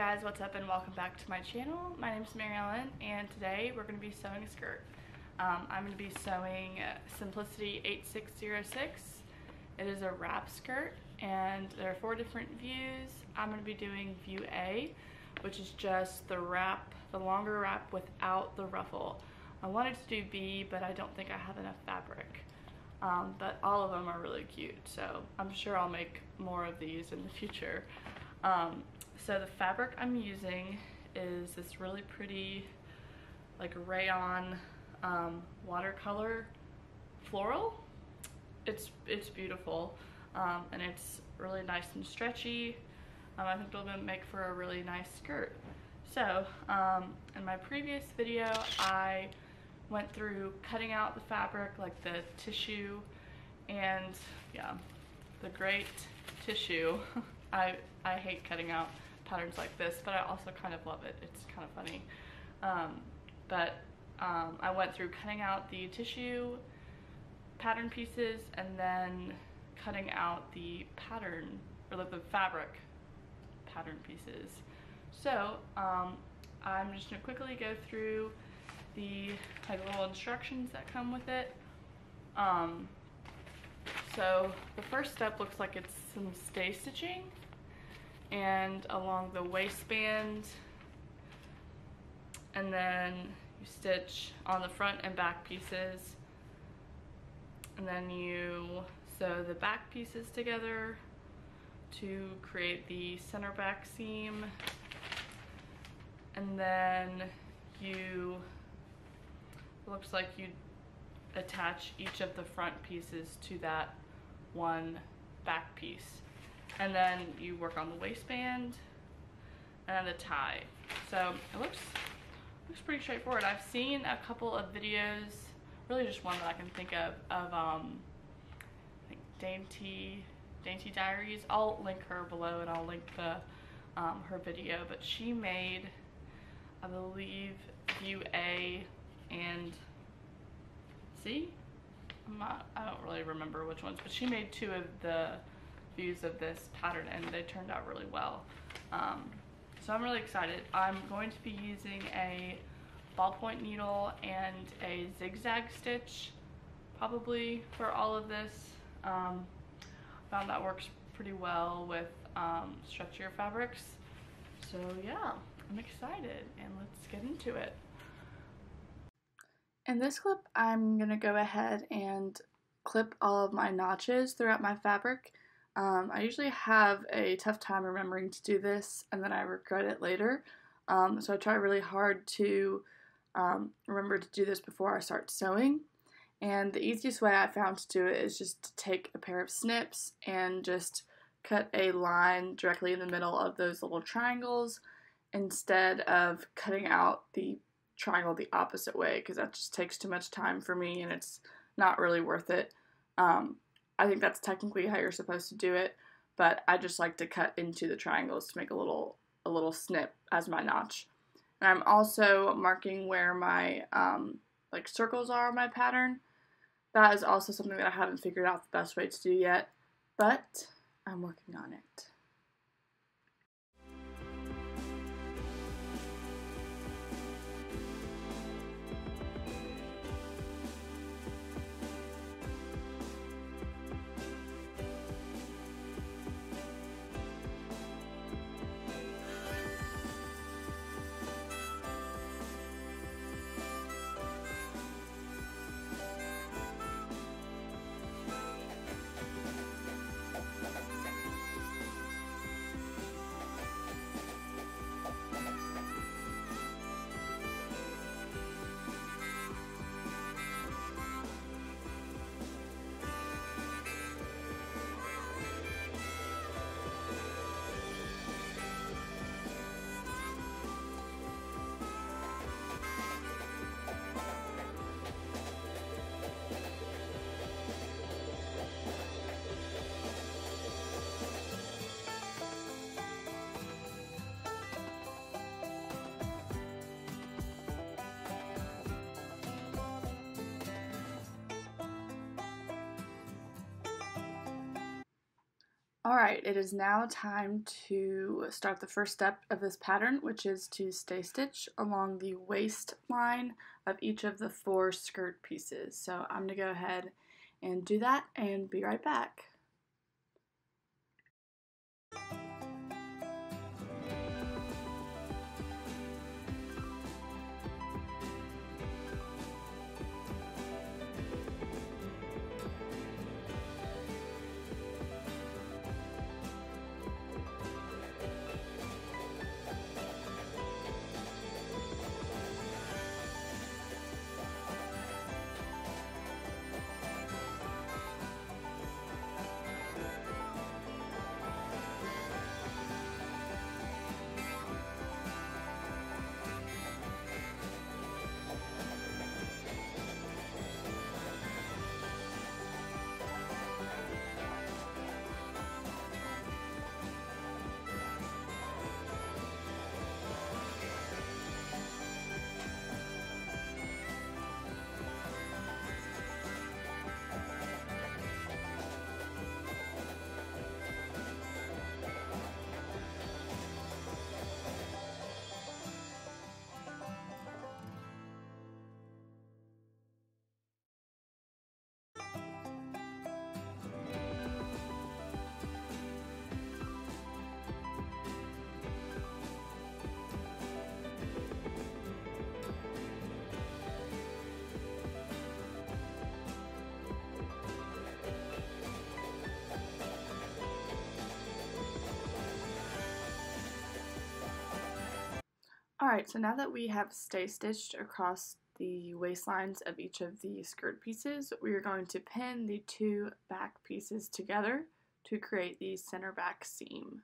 guys, what's up and welcome back to my channel. My name is Mary Ellen and today we're going to be sewing a skirt. I'm going to be sewing Simplicity 8606. It is a wrap skirt and there are 4 different views. I'm going to be doing view A, which is just the wrap, the longer wrap without the ruffle. I wanted to do B, but I don't think I have enough fabric. But all of them are really cute, so I'm sure I'll make more of these in the future. So the fabric I'm using is this really pretty like rayon watercolor floral. It's beautiful and it's really nice and stretchy. I think it'll make for a really nice skirt. So in my previous video I went through cutting out the fabric, like the tissue, and yeah, the great tissue. I hate cutting out patterns like this, but I also kind of love it. It's kind of funny. I went through cutting out the tissue pattern pieces and then cutting out the pattern, or like the fabric pattern pieces. So I'm just gonna quickly go through the little instructions that come with it. So the first step looks like it's some stay stitching, and along the waistband, and then you stitch on the front and back pieces, and then you sew the back pieces together to create the center back seam, and then looks like you attach each of the front pieces to that one back piece, and then you work on the waistband and the tie. So it looks pretty straightforward. I've seen a couple of videos, really just one that I can think of I think Dainty Diaries. I'll link her below and I'll link the her video, but she made, I believe, view A and C. I don't really remember which ones, but she made 2 of the views of this pattern and they turned out really well. So I'm really excited. I'm going to be using a ballpoint needle and a zigzag stitch probably for all of this. Found that works pretty well with stretchier fabrics. So yeah, I'm excited and let's get into it. In this clip, I'm going to go ahead and clip all of my notches throughout my fabric. I usually have a tough time remembering to do this and then I regret it later. So I try really hard to remember to do this before I start sewing. And the easiest way I found to do it is just to take a pair of snips and just cut a line directly in the middle of those little triangles instead of cutting out the triangle the opposite way, because that just takes too much time for me and it's not really worth it. I think that's technically how you're supposed to do it, but I just like to cut into the triangles to make a little snip as my notch. And I'm also marking where my like circles are on my pattern. That is also something that I haven't figured out the best way to do yet, but I'm working on it. Alright, it is now time to start the first step of this pattern, which is to stay stitch along the waistline of each of the 4 skirt pieces. So I'm going to go ahead and do that and be right back. Alright, so now that we have stay stitched across the waistlines of each of the skirt pieces, we are going to pin the 2 back pieces together to create the center back seam.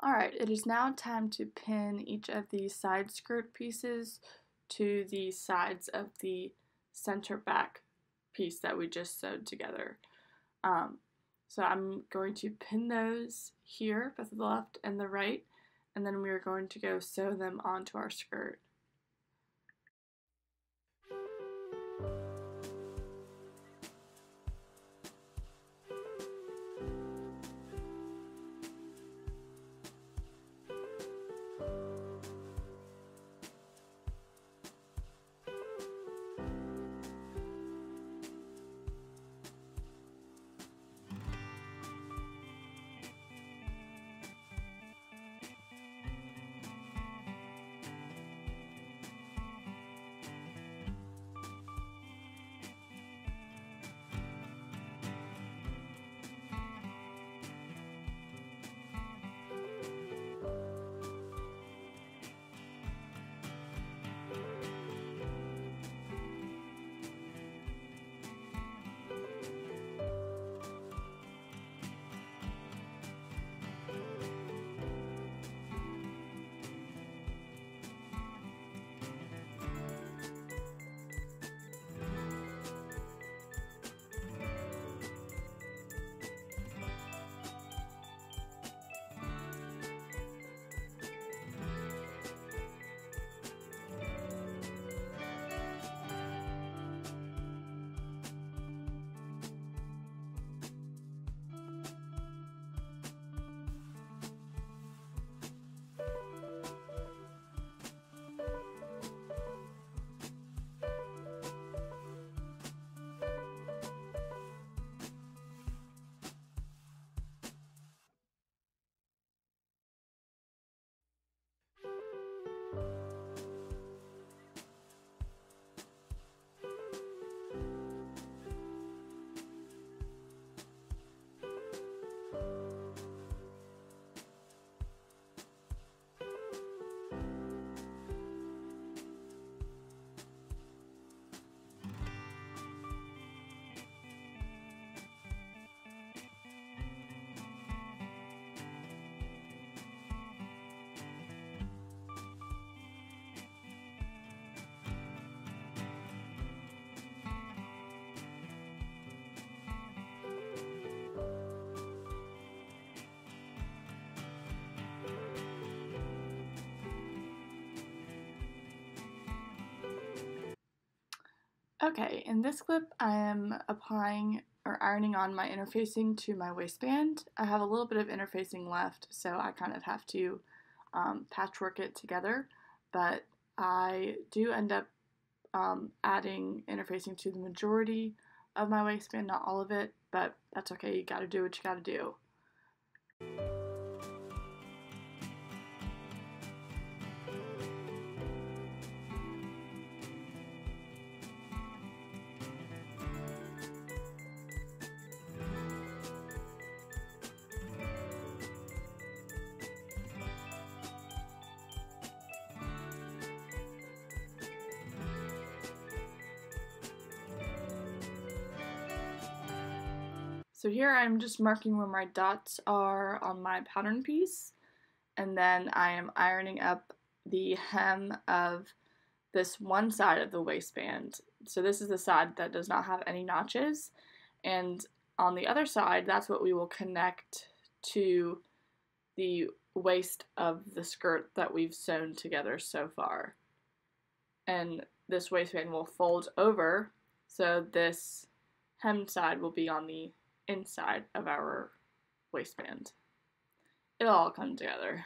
Alright, it is now time to pin each of the side skirt pieces to the sides of the center back piece that we just sewed together. So I'm going to pin those here, both the left and the right, and then we are going to go sew them onto our skirt. Okay, in this clip I am applying or ironing on my interfacing to my waistband. I have a little bit of interfacing left, so I kind of have to patchwork it together, but I do end up adding interfacing to the majority of my waistband, not all of it, but that's okay, you gotta do what you gotta do. So here I'm just marking where my dots are on my pattern piece, and then I am ironing up the hem of this one side of the waistband. So this is the side that does not have any notches, and on the other side, that's what we will connect to the waist of the skirt that we've sewn together so far. And this waistband will fold over, so this hem side will be on the inside of our waistband. It'll all come together.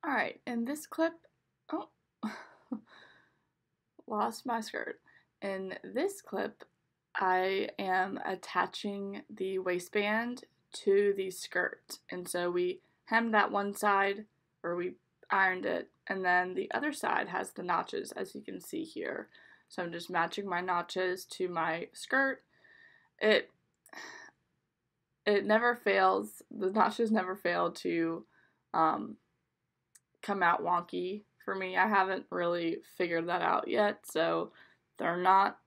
Alright, in this clip, lost my skirt. In this clip, I am attaching the waistband to the skirt. And so we hemmed that one side, or we ironed it, and then the other side has the notches, as you can see here. So I'm just matching my notches to my skirt. It never fails, the notches never fail to come out wonky for me. I haven't really figured that out yet, so they're not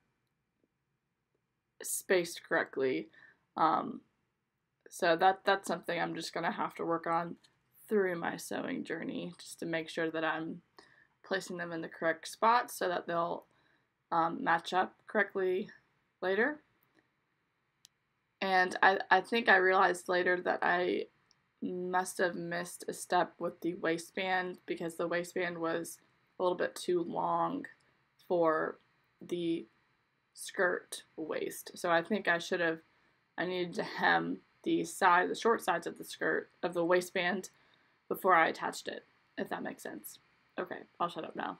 spaced correctly. So that's something I'm just gonna have to work on through my sewing journey, just to make sure that I'm placing them in the correct spots so that they'll match up correctly later. And I think I realized later that I must have missed a step with the waistband, because the waistband was a little bit too long for the skirt waist. So I think I needed to hem the short sides of the skirt, of the waistband, before I attached it, if that makes sense. Okay, I'll shut up now.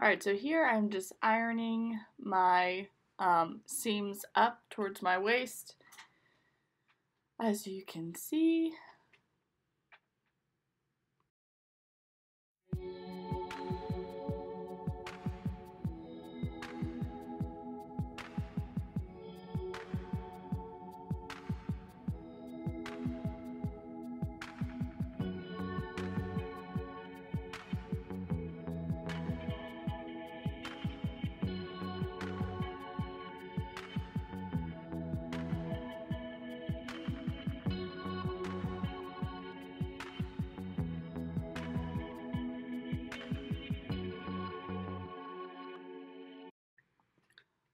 Alright, so here I'm just ironing my seams up towards my waist, as you can see.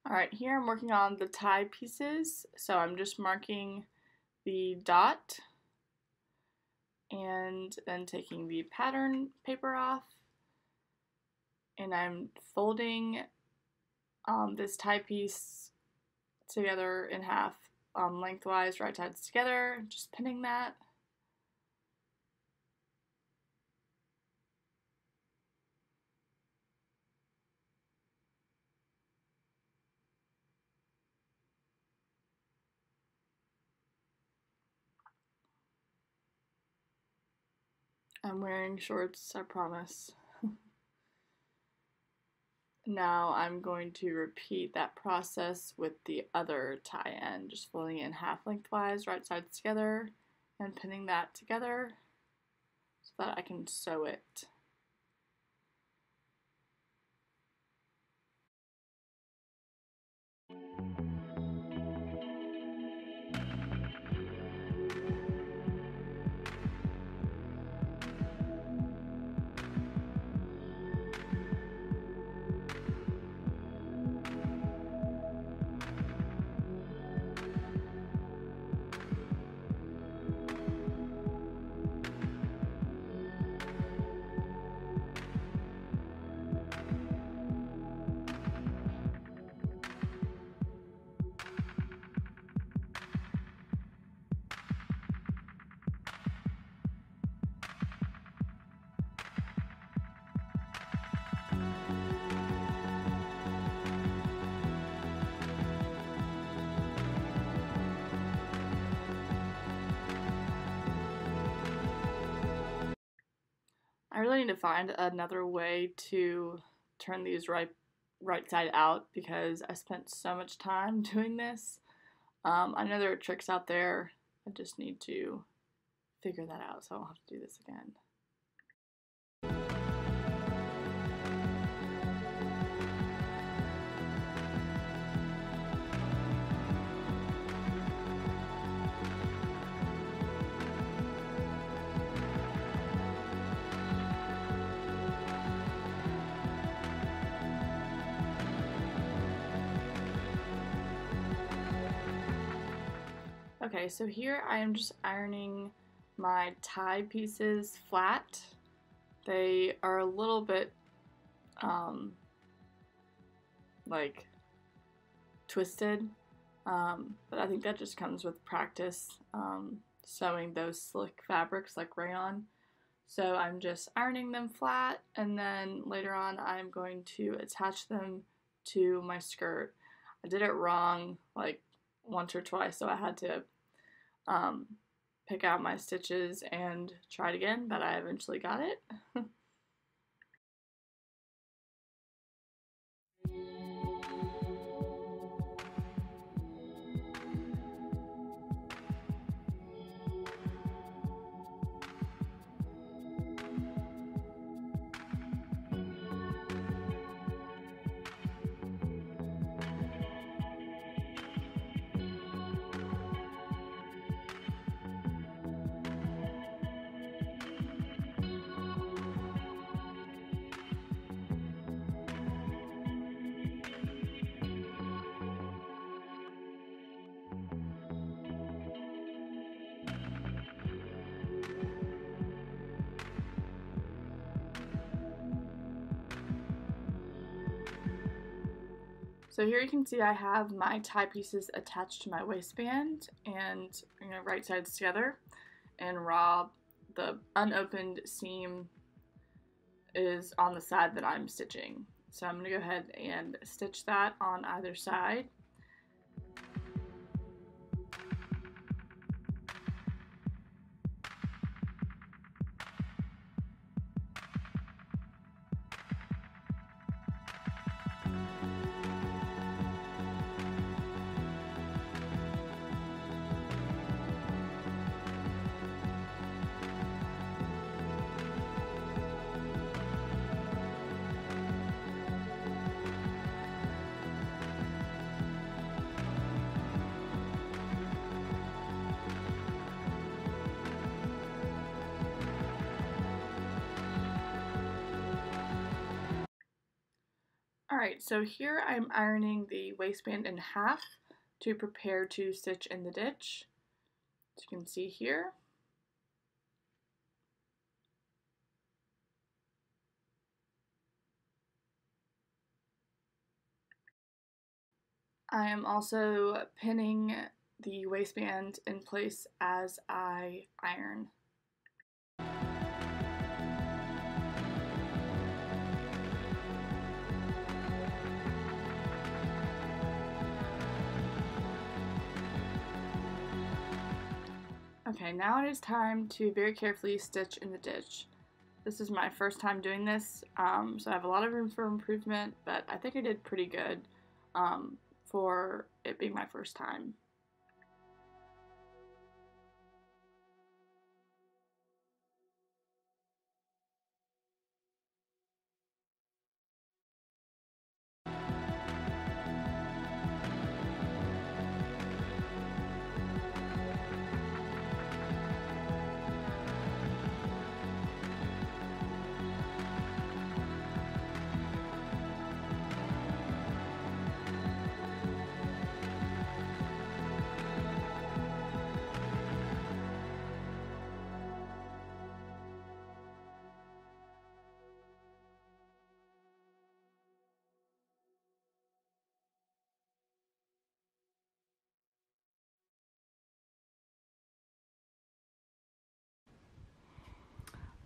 Alright, here I'm working on the tie pieces, so I'm just marking the dot and then taking the pattern paper off, and I'm folding this tie piece together in half, lengthwise, right sides together, just pinning that. I'm wearing shorts, I promise. Now I'm going to repeat that process with the other tie end, just folding it in half lengthwise, right sides together, and pinning that together so that I can sew it. I really need to find another way to turn these right side out because I spent so much time doing this. I know there are tricks out there. I just need to figure that out, so I'll have to do this again. Okay, so here I am just ironing my tie pieces flat. They are a little bit like twisted, but I think that just comes with practice sewing those slick fabrics like rayon. So I'm just ironing them flat, and then later on I'm going to attach them to my skirt. I did it wrong like once or twice, so I had to pick out my stitches and try it again, but I eventually got it. So here you can see I have my tie pieces attached to my waistband, and I'm going to right sides together, and the unopened seam is on the side that I'm stitching. So I'm going to go ahead and stitch that on either side. Alright, so here I'm ironing the waistband in half to prepare to stitch in the ditch. As you can see here. I am also pinning the waistband in place as I iron. Okay, now it is time to very carefully stitch in the ditch. This is my first time doing this, so I have a lot of room for improvement, but I think I did pretty good for it being my first time.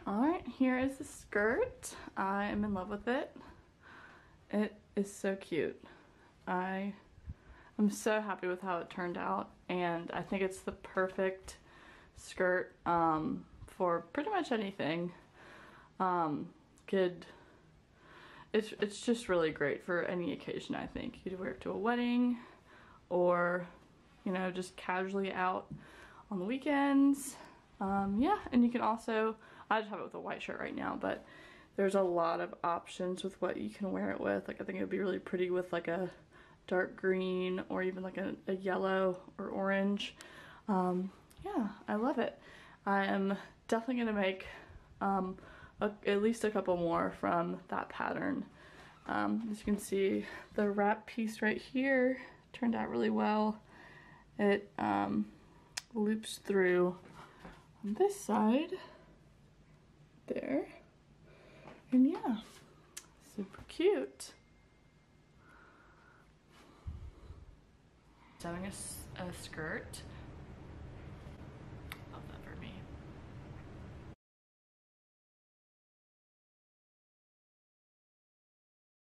Alright, here is the skirt. I am in love with it. It is so cute. I'm so happy with how it turned out, and I think it's the perfect skirt for pretty much anything. It's just really great for any occasion, I think. You could wear it to a wedding, or, you know, just casually out on the weekends. Yeah, and you can also, I just have it with a white shirt right now, but there's a lot of options with what you can wear it with. Like, I think it would be really pretty with like a dark green or even like a yellow or orange. Yeah, I love it. I am definitely going to make at least a couple more from that pattern. As you can see, the wrap piece right here turned out really well. It loops through on this side there, and yeah, super cute. Sewing a skirt,